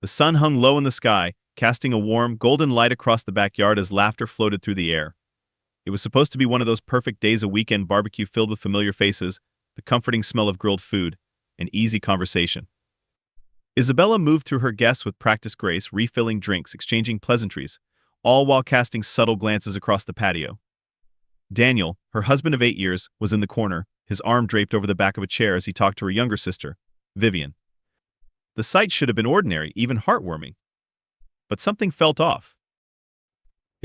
The sun hung low in the sky, casting a warm, golden light across the backyard as laughter floated through the air. It was supposed to be one of those perfect days, a weekend barbecue filled with familiar faces, the comforting smell of grilled food, and easy conversation. Isabella moved through her guests with practiced grace, refilling drinks, exchanging pleasantries, all while casting subtle glances across the patio. Daniel, her husband of 8 years, was in the corner, his arm draped over the back of a chair as he talked to her younger sister, Vivian. The sight should have been ordinary, even heartwarming. But something felt off.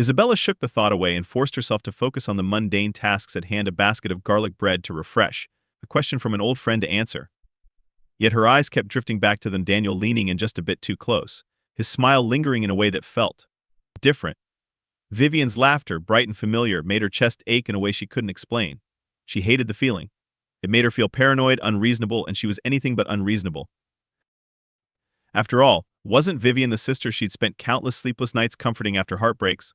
Isabella shook the thought away and forced herself to focus on the mundane tasks at hand, a basket of garlic bread to refresh, a question from an old friend to answer. Yet her eyes kept drifting back to them, Daniel leaning in just a bit too close, his smile lingering in a way that felt different. Vivian's laughter, bright and familiar, made her chest ache in a way she couldn't explain. She hated the feeling. It made her feel paranoid, unreasonable, and she was anything but unreasonable. After all, wasn't Vivian the sister she'd spent countless sleepless nights comforting after heartbreaks?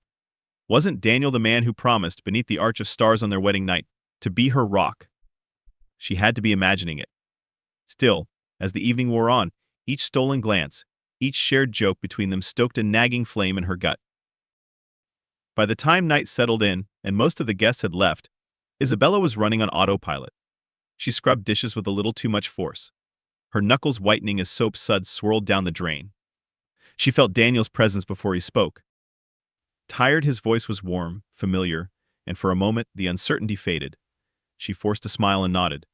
Wasn't Daniel the man who promised, beneath the arch of stars on their wedding night, to be her rock? She had to be imagining it. Still, as the evening wore on, each stolen glance, each shared joke between them stoked a nagging flame in her gut. By the time night settled in and most of the guests had left, Isabella was running on autopilot. She scrubbed dishes with a little too much force, her knuckles whitening as soap suds swirled down the drain. She felt Daniel's presence before he spoke. Tired, his voice was warm, familiar, and for a moment the uncertainty faded. She forced a smile and nodded.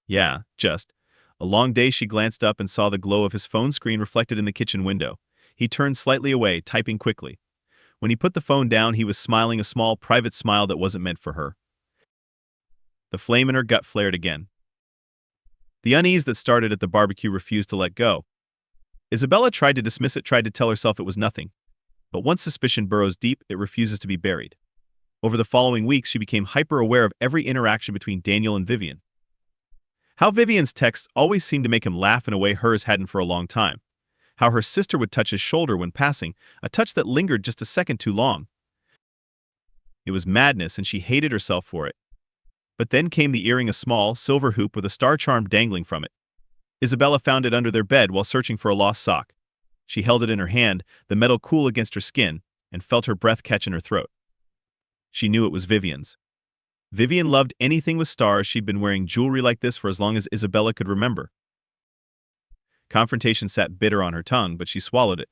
Yeah, just. A long day. She glanced up and saw the glow of his phone screen reflected in the kitchen window. He turned slightly away, typing quickly. When he put the phone down, he was smiling, a small, private smile that wasn't meant for her. The flame in her gut flared again. The unease that started at the barbecue refused to let go. Isabella tried to dismiss it, tried to tell herself it was nothing. But once suspicion burrows deep, it refuses to be buried. Over the following weeks, she became hyper-aware of every interaction between Daniel and Vivian. How Vivian's texts always seemed to make him laugh in a way hers hadn't for a long time. How her sister would touch his shoulder when passing, a touch that lingered just a second too long. It was madness, and she hated herself for it. But then came the earring, a small, silver hoop with a star charm dangling from it. Isabella found it under their bed while searching for a lost sock. She held it in her hand, the metal cool against her skin, and felt her breath catch in her throat. She knew it was Vivian's. Vivian loved anything with stars. She'd been wearing jewelry like this for as long as Isabella could remember. Confrontation sat bitter on her tongue, but she swallowed it.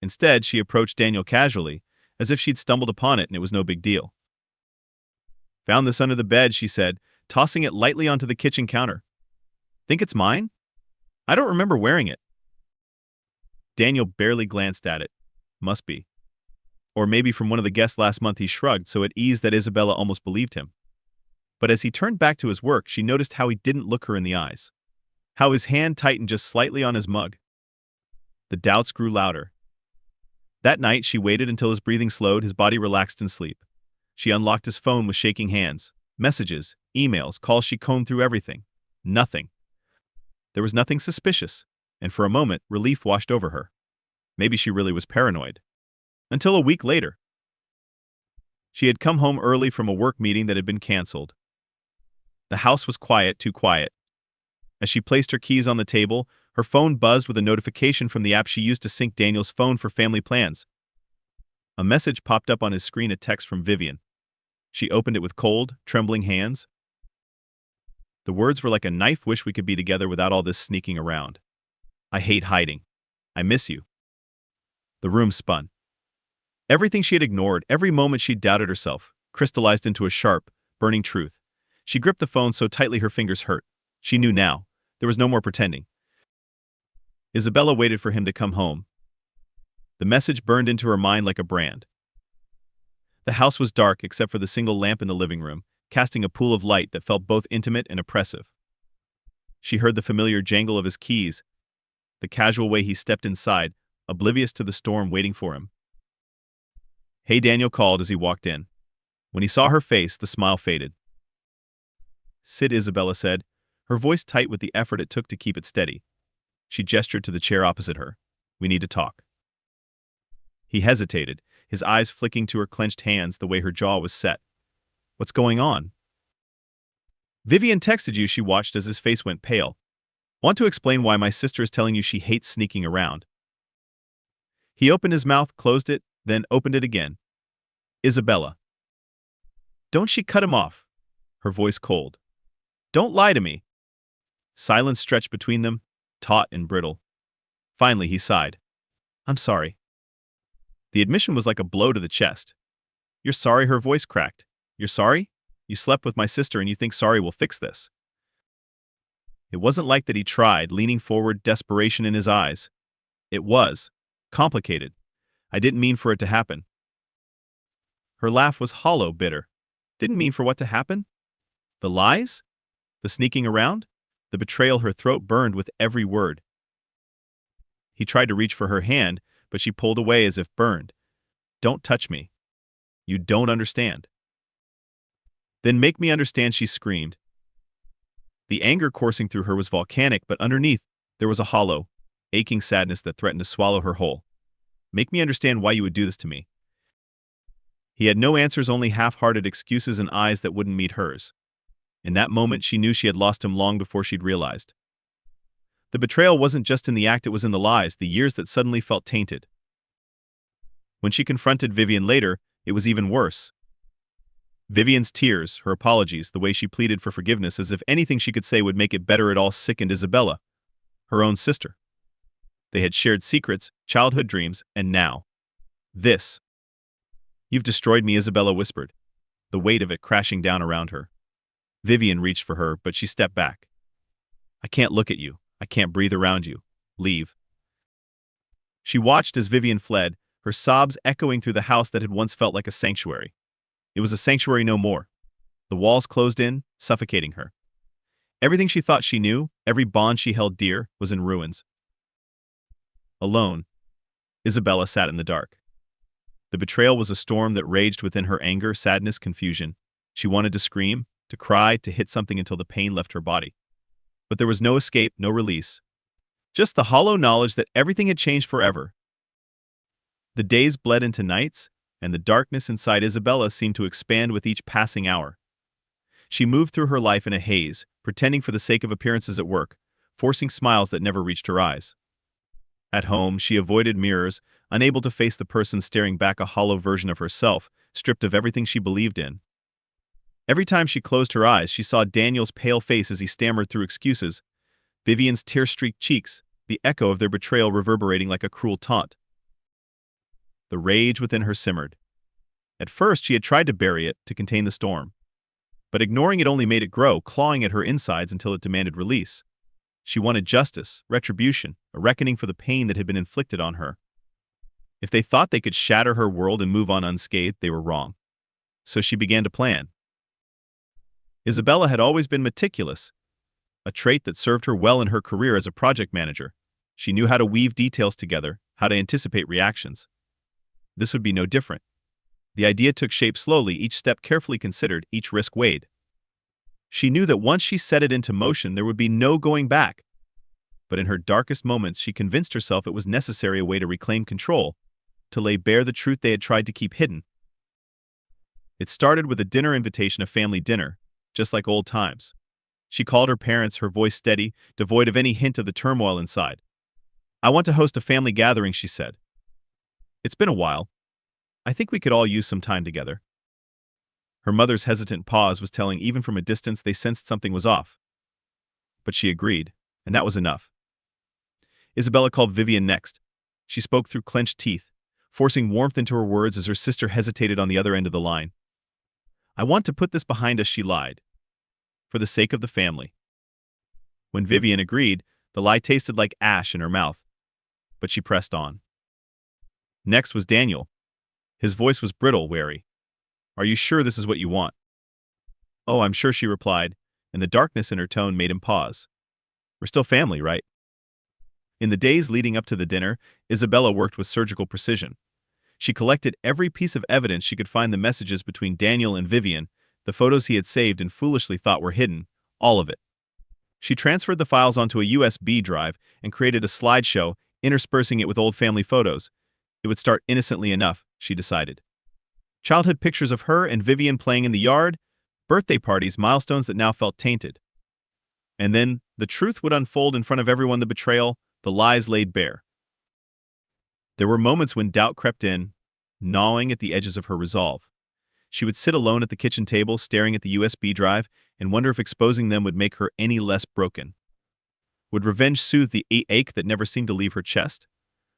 Instead, she approached Daniel casually, as if she'd stumbled upon it and it was no big deal. Found this under the bed, she said, tossing it lightly onto the kitchen counter. Think it's mine? I don't remember wearing it. Daniel barely glanced at it. Must be. Or maybe from one of the guests last month. He shrugged, so at ease that Isabella almost believed him. But as he turned back to his work, she noticed how he didn't look her in the eyes. How his hand tightened just slightly on his mug. The doubts grew louder. That night, she waited until his breathing slowed, his body relaxed in sleep. She unlocked his phone with shaking hands. Messages, emails, calls. She combed through everything. Nothing. There was nothing suspicious, and for a moment, relief washed over her. Maybe she really was paranoid. Until a week later. She had come home early from a work meeting that had been canceled. The house was quiet, too quiet. As she placed her keys on the table, her phone buzzed with a notification from the app she used to sync Daniel's phone for family plans. A message popped up on his screen, a text from Vivian. She opened it with cold, trembling hands. The words were like a knife. Wish we could be together without all this sneaking around. I hate hiding. I miss you. The room spun. Everything she had ignored, every moment she'd doubted herself, crystallized into a sharp, burning truth. She gripped the phone so tightly her fingers hurt. She knew now. There was no more pretending. Isabella waited for him to come home. The message burned into her mind like a brand. The house was dark except for the single lamp in the living room, casting a pool of light that felt both intimate and oppressive. She heard the familiar jangle of his keys, the casual way he stepped inside, oblivious to the storm waiting for him. Hey, Daniel called as he walked in. When he saw her face, the smile faded. Sit, Isabella said, her voice tight with the effort it took to keep it steady. She gestured to the chair opposite her. We need to talk. He hesitated, his eyes flicking to her clenched hands the way her jaw was set. What's going on? Vivian texted you. She watched as his face went pale. Want to explain why my sister is telling you she hates sneaking around? He opened his mouth, closed it, then opened it again. Isabella. Don't she cut him off? Her voice cold. Don't lie to me. Silence stretched between them, taut and brittle. Finally, he sighed. I'm sorry. The admission was like a blow to the chest. You're sorry? Her voice cracked. You're sorry? You slept with my sister and you think sorry will fix this. It wasn't like that he tried, leaning forward, desperation in his eyes. It was complicated. I didn't mean for it to happen. Her laugh was hollow, bitter. Didn't mean for what to happen? The lies? The sneaking around? The betrayal? Her throat burned with every word. He tried to reach for her hand, but she pulled away as if burned. Don't touch me. You don't understand. Then make me understand, she screamed. The anger coursing through her was volcanic, but underneath, there was a hollow, aching sadness that threatened to swallow her whole. Make me understand why you would do this to me. He had no answers, only half-hearted excuses and eyes that wouldn't meet hers. In that moment, she knew she had lost him long before she'd realized. The betrayal wasn't just in the act, it was in the lies, the years that suddenly felt tainted. When she confronted Vivian later, it was even worse. Vivian's tears, her apologies, the way she pleaded for forgiveness as if anything she could say would make it better, it all sickened Isabella, her own sister. They had shared secrets, childhood dreams, and now. This. You've destroyed me, Isabella whispered, the weight of it crashing down around her. Vivian reached for her, but she stepped back. I can't look at you. I can't breathe around you. Leave. She watched as Vivian fled, her sobs echoing through the house that had once felt like a sanctuary. It was a sanctuary no more. The walls closed in, suffocating her. Everything she thought she knew, every bond she held dear, was in ruins. Alone, Isabella sat in the dark. The betrayal was a storm that raged within her, anger, sadness, confusion. She wanted to scream, to cry, to hit something until the pain left her body. But there was no escape, no release. Just the hollow knowledge that everything had changed forever. The days bled into nights, and the darkness inside Isabella seemed to expand with each passing hour. She moved through her life in a haze, pretending for the sake of appearances at work, forcing smiles that never reached her eyes. At home, she avoided mirrors, unable to face the person staring back, a hollow version of herself, stripped of everything she believed in. Every time she closed her eyes, she saw Daniel's pale face as he stammered through excuses, Vivian's tear-streaked cheeks, the echo of their betrayal reverberating like a cruel taunt. The rage within her simmered. At first, she had tried to bury it, to contain the storm. But ignoring it only made it grow, clawing at her insides until it demanded release. She wanted justice, retribution, a reckoning for the pain that had been inflicted on her. If they thought they could shatter her world and move on unscathed, they were wrong. So she began to plan. Isabella had always been meticulous, a trait that served her well in her career as a project manager. She knew how to weave details together, how to anticipate reactions. This would be no different. The idea took shape slowly, each step carefully considered, each risk weighed. She knew that once she set it into motion, there would be no going back. But in her darkest moments, she convinced herself it was necessary, a way to reclaim control, to lay bare the truth they had tried to keep hidden. It started with a dinner invitation, a family dinner, just like old times. She called her parents, her voice steady, devoid of any hint of the turmoil inside. I want to host a family gathering, she said. It's been a while. I think we could all use some time together. Her mother's hesitant pause was telling. Even from a distance, they sensed something was off. But she agreed, and that was enough. Isabella called Vivian next. She spoke through clenched teeth, forcing warmth into her words as her sister hesitated on the other end of the line. I want to put this behind us, she lied. For the sake of the family. When Vivian agreed, the lie tasted like ash in her mouth. But she pressed on. Next was Daniel. His voice was brittle, wary. Are you sure this is what you want? Oh, I'm sure, she replied, and the darkness in her tone made him pause. We're still family, right? In the days leading up to the dinner, Isabella worked with surgical precision. She collected every piece of evidence she could find, the messages between Daniel and Vivian, the photos he had saved and foolishly thought were hidden, all of it. She transferred the files onto a USB drive and created a slideshow, interspersing it with old family photos. It would start innocently enough, she decided. Childhood pictures of her and Vivian playing in the yard, birthday parties, milestones that now felt tainted. And then the truth would unfold in front of everyone, the betrayal, the lies laid bare. There were moments when doubt crept in, gnawing at the edges of her resolve. She would sit alone at the kitchen table, staring at the USB drive, and wonder if exposing them would make her any less broken. Would revenge soothe the ache that never seemed to leave her chest?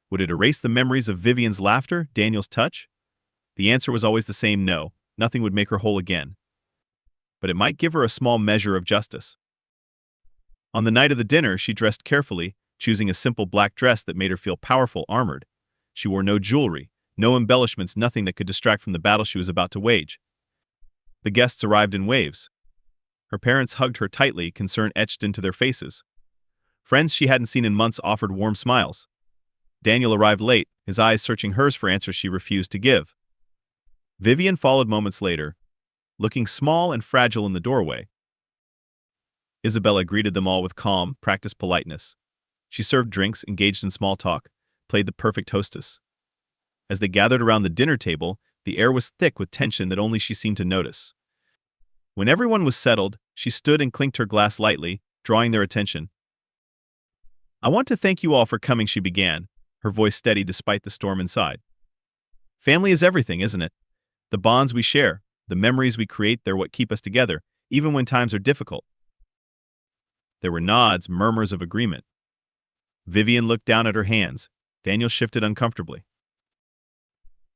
Would it erase the memories of Vivian's laughter, Daniel's touch? The answer was always the same: no. Nothing would make her whole again. But it might give her a small measure of justice. On the night of the dinner, she dressed carefully, choosing a simple black dress that made her feel powerful, armored. She wore no jewelry, no embellishments, nothing that could distract from the battle she was about to wage. The guests arrived in waves. Her parents hugged her tightly, concern etched into their faces. Friends she hadn't seen in months offered warm smiles. Daniel arrived late, his eyes searching hers for answers she refused to give. Vivian followed moments later, looking small and fragile in the doorway. Isabella greeted them all with calm, practiced politeness. She served drinks, engaged in small talk, played the perfect hostess. As they gathered around the dinner table, the air was thick with tension that only she seemed to notice. When everyone was settled, she stood and clinked her glass lightly, drawing their attention. "I want to thank you all for coming," she began, her voice steady despite the storm inside. "Family is everything, isn't it? The bonds we share, the memories we create, they're what keep us together, even when times are difficult." There were nods, murmurs of agreement. Vivian looked down at her hands. Daniel shifted uncomfortably.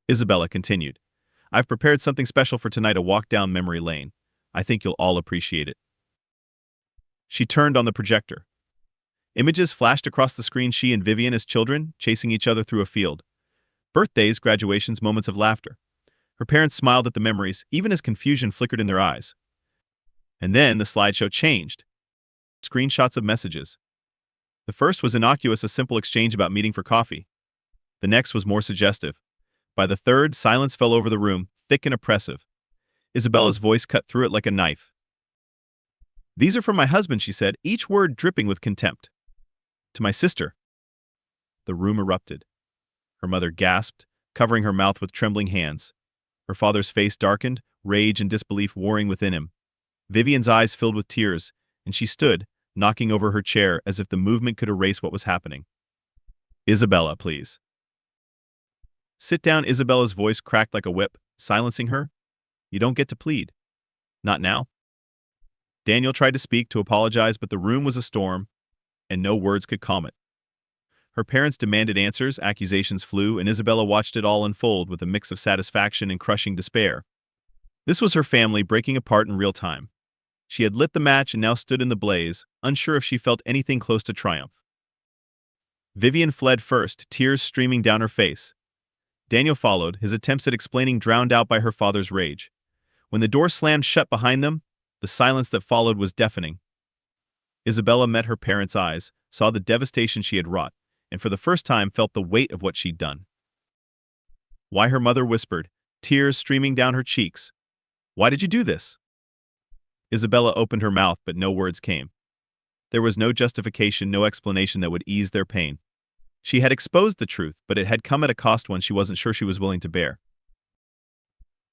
Isabella continued, "I've prepared something special for tonight, a walk down memory lane. I think you'll all appreciate it." She turned on the projector. Images flashed across the screen, she and Vivian as children, chasing each other through a field. Birthdays, graduations, moments of laughter. Her parents smiled at the memories, even as confusion flickered in their eyes. And then the slideshow changed. Screenshots of messages. The first was innocuous, a simple exchange about meeting for coffee. The next was more suggestive. By the third, silence fell over the room, thick and oppressive. Isabella's voice cut through it like a knife. "These are from my husband," she said, each word dripping with contempt. "To my sister." The room erupted. Her mother gasped, covering her mouth with trembling hands. Her father's face darkened, rage and disbelief warring within him. Vivian's eyes filled with tears, and she stood, knocking over her chair as if the movement could erase what was happening. "Isabella, please." "Sit down." Isabella's voice cracked like a whip, silencing her. "You don't get to plead. Not now." Daniel tried to speak, to apologize, but the room was a storm, and no words could calm it. Her parents demanded answers, accusations flew, and Isabella watched it all unfold with a mix of satisfaction and crushing despair. This was her family breaking apart in real time. She had lit the match and now stood in the blaze, unsure if she felt anything close to triumph. Vivian fled first, tears streaming down her face. Daniel followed, his attempts at explaining drowned out by her father's rage. When the door slammed shut behind them, the silence that followed was deafening. Isabella met her parents' eyes, saw the devastation she had wrought, and for the first time felt the weight of what she'd done. "Why?" her mother whispered, tears streaming down her cheeks. "Why did you do this?" Isabella opened her mouth, but no words came. There was no justification, no explanation that would ease their pain. She had exposed the truth, but it had come at a cost one she wasn't sure she was willing to bear.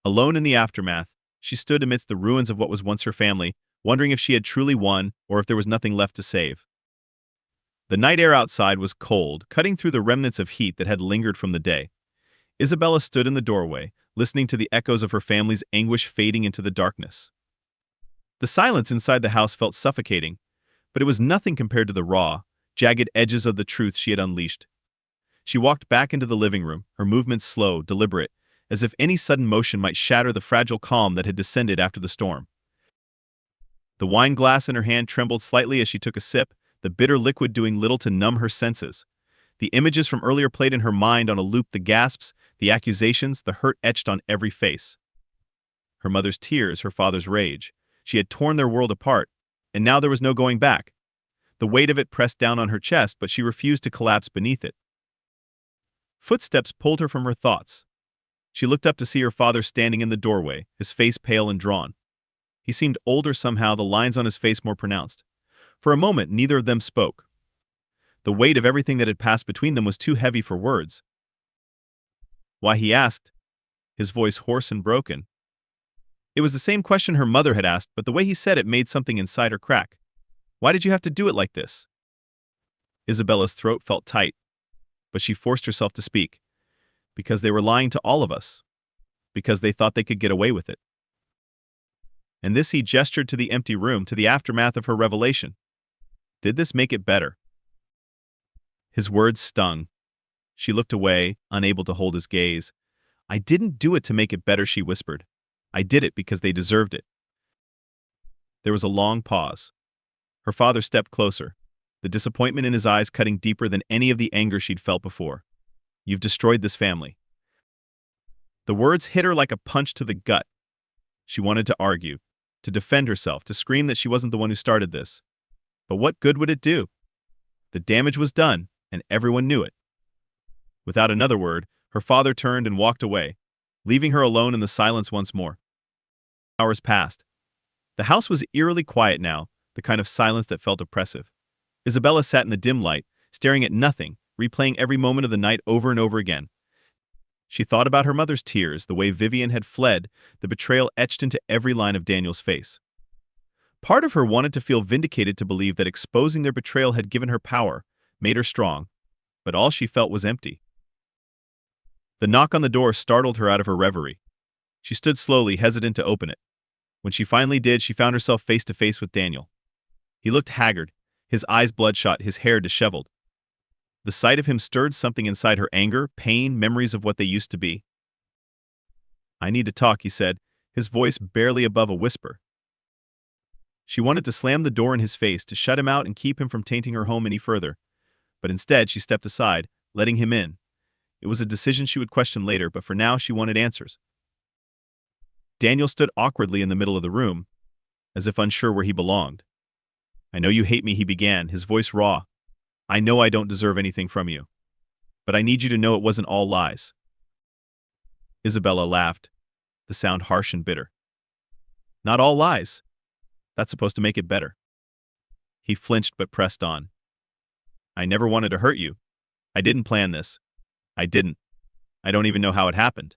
Alone in the aftermath, she stood amidst the ruins of what was once her family, wondering if she had truly won or if there was nothing left to save. The night air outside was cold, cutting through the remnants of heat that had lingered from the day. Isabella stood in the doorway, listening to the echoes of her family's anguish fading into the darkness. The silence inside the house felt suffocating, but it was nothing compared to the raw, jagged edges of the truth she had unleashed. She walked back into the living room, her movements slow, deliberate, as if any sudden motion might shatter the fragile calm that had descended after the storm. The wine glass in her hand trembled slightly as she took a sip, the bitter liquid doing little to numb her senses. The images from earlier played in her mind on a loop, the gasps, the accusations, the hurt etched on every face. Her mother's tears, her father's rage. She had torn their world apart, and now there was no going back. The weight of it pressed down on her chest, but she refused to collapse beneath it. Footsteps pulled her from her thoughts. She looked up to see her father standing in the doorway, his face pale and drawn. He seemed older somehow, the lines on his face more pronounced. For a moment, neither of them spoke. The weight of everything that had passed between them was too heavy for words. "Why?" he asked, his voice hoarse and broken. It was the same question her mother had asked, but the way he said it made something inside her crack. Why did you have to do it like this? Isabella's throat felt tight, but she forced herself to speak. Because they were lying to all of us. Because they thought they could get away with it. And this he gestured to the empty room, to the aftermath of her revelation. Did this make it better? His words stung. She looked away, unable to hold his gaze. I didn't do it to make it better, she whispered. I did it because they deserved it. There was a long pause. Her father stepped closer, the disappointment in his eyes cutting deeper than any of the anger she'd felt before. You've destroyed this family. The words hit her like a punch to the gut. She wanted to argue, to defend herself, to scream that she wasn't the one who started this. But what good would it do? The damage was done, and everyone knew it. Without another word, her father turned and walked away, leaving her alone in the silence once more. Hours passed. The house was eerily quiet now, the kind of silence that felt oppressive. Isabella sat in the dim light, staring at nothing, replaying every moment of the night over and over again. She thought about her mother's tears, the way Vivian had fled, the betrayal etched into every line of Daniel's face. Part of her wanted to feel vindicated, to believe that exposing their betrayal had given her power, made her strong, but all she felt was empty. The knock on the door startled her out of her reverie. She stood slowly, hesitant to open it. When she finally did, she found herself face to face with Daniel. He looked haggard, his eyes bloodshot, his hair disheveled. The sight of him stirred something inside her: anger, pain, memories of what they used to be. I need to talk, he said, his voice barely above a whisper. She wanted to slam the door in his face, to shut him out and keep him from tainting her home any further. But instead, she stepped aside, letting him in. It was a decision she would question later, but for now she wanted answers. Daniel stood awkwardly in the middle of the room, as if unsure where he belonged. I know you hate me, he began, his voice raw. I know I don't deserve anything from you. But I need you to know it wasn't all lies. Isabella laughed, the sound harsh and bitter. Not all lies. That's supposed to make it better. He flinched but pressed on. I never wanted to hurt you. I didn't plan this. I didn't. I don't even know how it happened.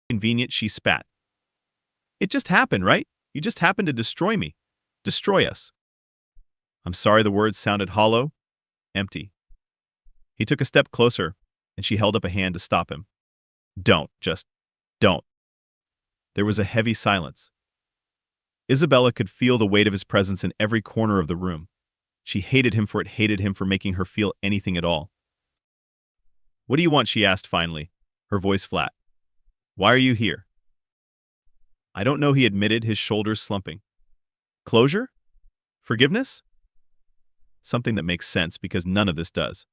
Convenient, she spat. It just happened, right? You just happened to destroy me. Destroy us. I'm sorry, the words sounded hollow, empty. He took a step closer, and she held up a hand to stop him. Don't, just don't. There was a heavy silence. Isabella could feel the weight of his presence in every corner of the room. She hated him for it, hated him for making her feel anything at all. What do you want, she asked finally, her voice flat. Why are you here? I don't know, he admitted, his shoulders slumping. Closure? Forgiveness? Something that makes sense, because none of this does.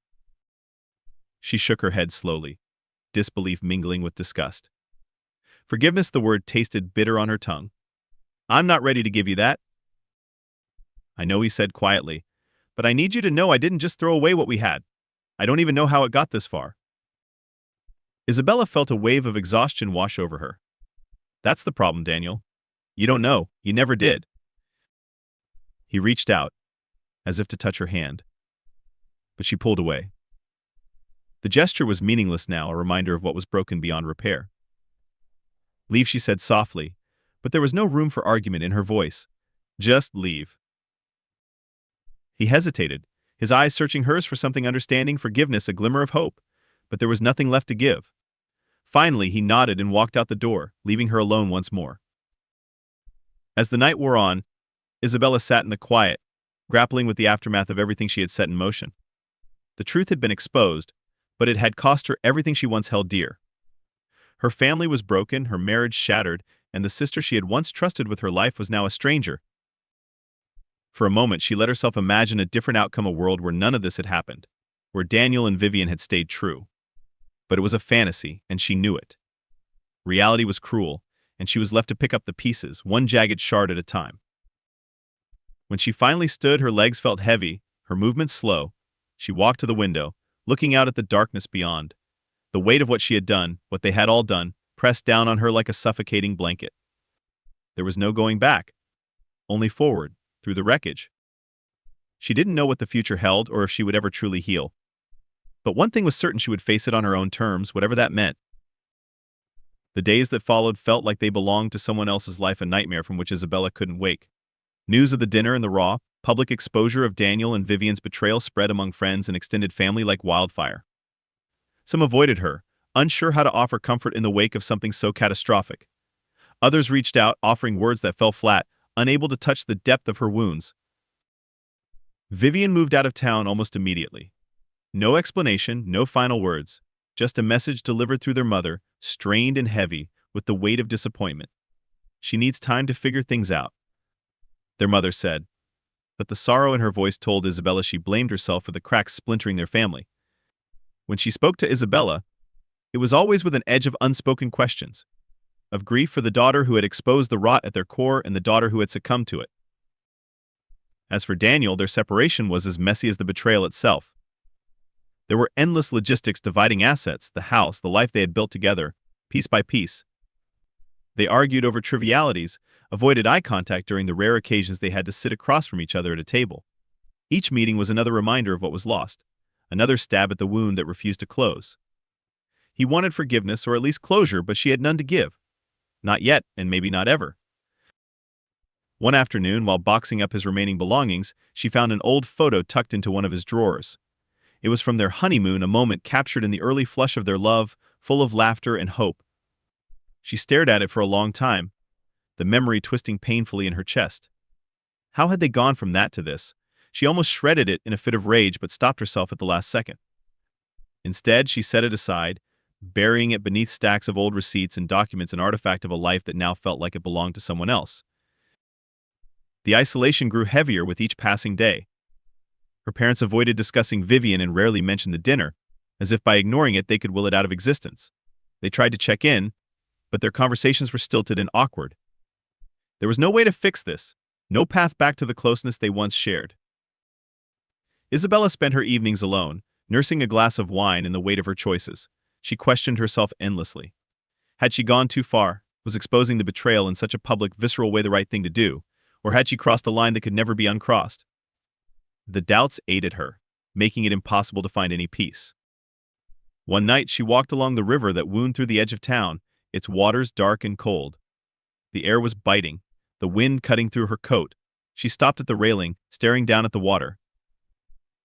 She shook her head slowly, disbelief mingling with disgust. Forgiveness, the word tasted bitter on her tongue. I'm not ready to give you that. I know, he said quietly, but I need you to know I didn't just throw away what we had. I don't even know how it got this far. Isabella felt a wave of exhaustion wash over her. That's the problem, Daniel. You don't know. You never did. He reached out, as if to touch her hand, but she pulled away. The gesture was meaningless now, a reminder of what was broken beyond repair. Leave, she said softly, but there was no room for argument in her voice. Just leave. He hesitated, his eyes searching hers for something: understanding, forgiveness, a glimmer of hope, but there was nothing left to give. Finally, he nodded and walked out the door, leaving her alone once more. As the night wore on, Isabella sat in the quiet, grappling with the aftermath of everything she had set in motion. The truth had been exposed, but it had cost her everything she once held dear. Her family was broken, her marriage shattered, and the sister she had once trusted with her life was now a stranger. For a moment, she let herself imagine a different outcome, a world where none of this had happened, where Daniel and Vivian had stayed true. But it was a fantasy, and she knew it. Reality was cruel, and she was left to pick up the pieces, one jagged shard at a time. When she finally stood, her legs felt heavy, her movements slow. She walked to the window, looking out at the darkness beyond. The weight of what she had done, what they had all done, pressed down on her like a suffocating blanket. There was no going back, only forward, through the wreckage. She didn't know what the future held or if she would ever truly heal. But one thing was certain: she would face it on her own terms, whatever that meant. The days that followed felt like they belonged to someone else's life, a nightmare from which Isabella couldn't wake. News of the dinner and the raw, Public exposure of Daniel and Vivian's betrayal spread among friends and extended family like wildfire. Some avoided her, unsure how to offer comfort in the wake of something so catastrophic. Others reached out, offering words that fell flat, unable to touch the depth of her wounds. Vivian moved out of town almost immediately. No explanation, no final words, just a message delivered through their mother, strained and heavy with the weight of disappointment. She needs time to figure things out, their mother said. But the sorrow in her voice told Isabella she blamed herself for the cracks splintering their family. When she spoke to Isabella, it was always with an edge of unspoken questions, of grief for the daughter who had exposed the rot at their core and the daughter who had succumbed to it. As for Daniel, their separation was as messy as the betrayal itself. There were endless logistics dividing assets, the house, the life they had built together, piece by piece. They argued over trivialities, avoided eye contact during the rare occasions they had to sit across from each other at a table. Each meeting was another reminder of what was lost, another stab at the wound that refused to close. He wanted forgiveness or at least closure, but she had none to give. Not yet, and maybe not ever. One afternoon, while boxing up his remaining belongings, she found an old photo tucked into one of his drawers. It was from their honeymoon, a moment captured in the early flush of their love, full of laughter and hope. She stared at it for a long time, the memory twisting painfully in her chest. How had they gone from that to this? She almost shredded it in a fit of rage, but stopped herself at the last second. Instead, she set it aside, burying it beneath stacks of old receipts and documents, an artifact of a life that now felt like it belonged to someone else. The isolation grew heavier with each passing day. Her parents avoided discussing Vivian and rarely mentioned the dinner, as if by ignoring it they could will it out of existence. They tried to check in, but their conversations were stilted and awkward. There was no way to fix this, no path back to the closeness they once shared. Isabella spent her evenings alone, nursing a glass of wine in the weight of her choices. She questioned herself endlessly. Had she gone too far? Was exposing the betrayal in such a public, visceral way the right thing to do? Or had she crossed a line that could never be uncrossed? The doubts ate at her, making it impossible to find any peace. One night she walked along the river that wound through the edge of town, its waters dark and cold. The air was biting, the wind cutting through her coat. She stopped at the railing, staring down at the water.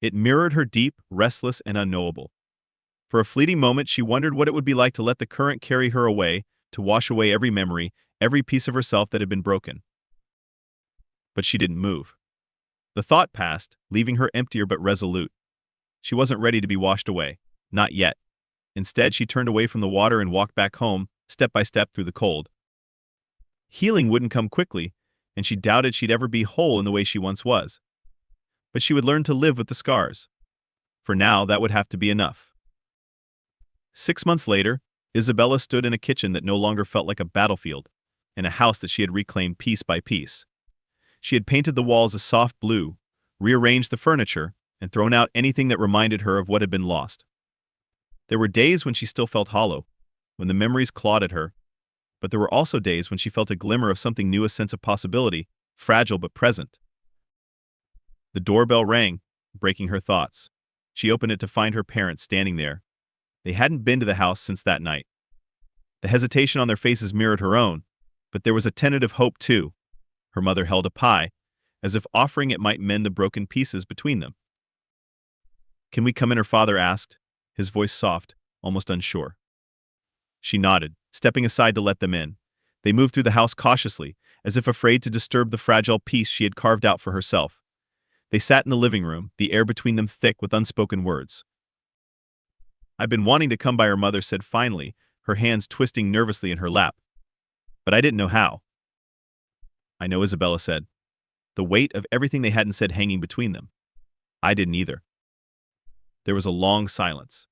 It mirrored her, deep, restless, and unknowable. For a fleeting moment she wondered what it would be like to let the current carry her away, to wash away every memory, every piece of herself that had been broken. But she didn't move. The thought passed, leaving her emptier but resolute. She wasn't ready to be washed away. Not yet. Instead, she turned away from the water and walked back home, step by step through the cold. Healing wouldn't come quickly, and she doubted she'd ever be whole in the way she once was. But she would learn to live with the scars. For now, that would have to be enough. 6 months later, Isabella stood in a kitchen that no longer felt like a battlefield, in a house that she had reclaimed piece by piece. She had painted the walls a soft blue, rearranged the furniture, and thrown out anything that reminded her of what had been lost. There were days when she still felt hollow, when the memories clawed at her, but there were also days when she felt a glimmer of something new, a sense of possibility, fragile but present. The doorbell rang, breaking her thoughts. She opened it to find her parents standing there. They hadn't been to the house since that night. The hesitation on their faces mirrored her own, but there was a tentative hope too. Her mother held a pie, as if offering it might mend the broken pieces between them. "Can we come in?" her father asked, his voice soft, almost unsure. She nodded, stepping aside to let them in. They moved through the house cautiously, as if afraid to disturb the fragile peace she had carved out for herself. They sat in the living room, the air between them thick with unspoken words. "I've been wanting to come by," her mother said finally, her hands twisting nervously in her lap. "But I didn't know how." "I know," Isabella said, the weight of everything they hadn't said hanging between them. "I didn't either." There was a long silence.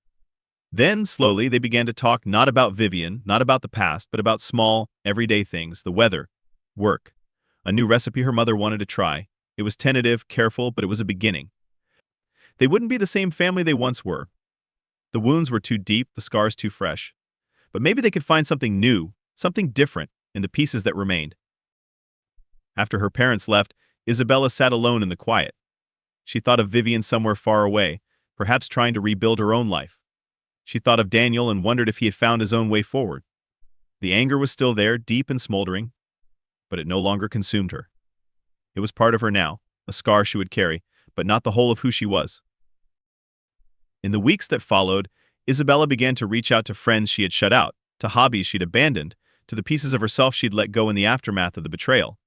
Then, slowly, they began to talk, not about Vivian, not about the past, but about small, everyday things, the weather, work, a new recipe her mother wanted to try. It was tentative, careful, but it was a beginning. They wouldn't be the same family they once were. The wounds were too deep, the scars too fresh. But maybe they could find something new, something different, in the pieces that remained. After her parents left, Isabella sat alone in the quiet. She thought of Vivian somewhere far away, perhaps trying to rebuild her own life. She thought of Daniel and wondered if he had found his own way forward. The anger was still there, deep and smoldering, but it no longer consumed her. It was part of her now, a scar she would carry, but not the whole of who she was. In the weeks that followed, Isabella began to reach out to friends she had shut out, to hobbies she'd abandoned, to the pieces of herself she'd let go in the aftermath of the betrayal.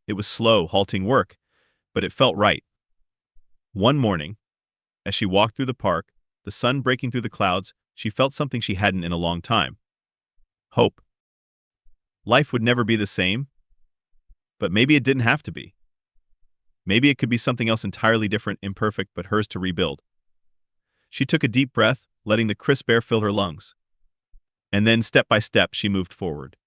It was slow, halting work, but it felt right. One morning, as she walked through the park, the sun breaking through the clouds, she felt something she hadn't in a long time. Hope. Life would never be the same, but maybe it didn't have to be. Maybe it could be something else entirely different, imperfect, but hers to rebuild. She took a deep breath, letting the crisp air fill her lungs. And then, step by step, she moved forward.